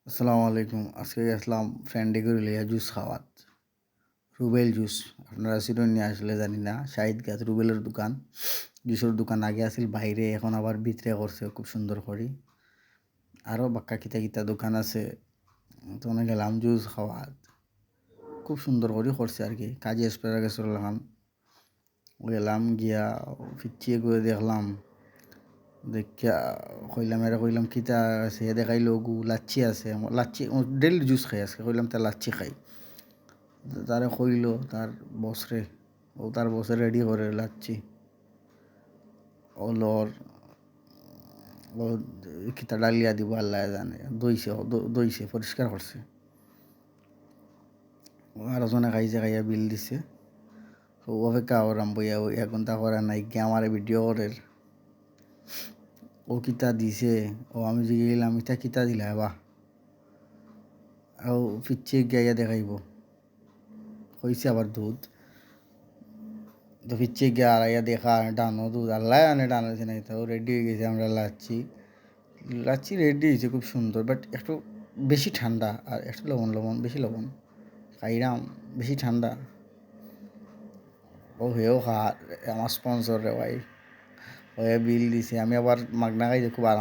আসসালামু আলাইকুম। আজকে গেছলাম ফ্রেন্ডে করে লইয়া জুস খাওয়াত। রুবেল জুস। আপনারা চিনেন নি আসলে জানি না। শাহিদগাঁও রুবেলের দোকান। জুসের দোকান আগে আছিল বাইরে, এখন আবার ভিতরে করছে খুব সুন্দর করে। আরও বাক্কা কিতা কিতা দোকান আছে। তো গেলাম জুস খাওয়াত। খুব সুন্দর করে করছে আর কি। কাজী এসপেরাগেসর লাগান গেলাম, গিয়া ফিরচিয়ে করে দেখলাম। দেখিয়া কইলাম কিতা আছে, দেখাইলো লাচ্ছি আছে। লাচ্ছি ডেইলি জুস খাই, আজকে কইলাম তা লাচ্ছি খাই। তারে কইল তার বসরে, ও তার বসে রেডি করে লাচ্ছি। ও লর ও কিতা ডালিয়া দিব আল্লাহ জানে, দইছে পরিষ্কার করছে। আর জনে খাইছে, খাইয়া বিল দিছে। ও অপেক্ষা করাম বইয়া 1 ঘন্টা করা নাই, গিয়ে আমার ভিডিও করে ও কিতা দিছে। ও আমি জিগে গেলাম এটা কিতা দিলা বাহ। ও ফিরছে গিয়া দেখাইব, হয়েছে আবার দুধ। তো ফিরছে গিয়া আড়াইয়া দেখা ডানো দুধ, আল্লাহ আনে ডানো হয়েছে নাই, তো রেডি হয়ে গেছে। আমরা লাচ্ছি লাচ্ছি রেডি হয়েছে খুব সুন্দর, বাট একটু বেশি ঠান্ডা আর একটু লবণ লবণ, বেশি লবণ খাইরাম, বেশি ঠান্ডা। ও হেও খা, আমার স্পন্সর রে ভাই, ও বিল দিছে। আমি আবার মাগনা খাইছে, খুব আরাম।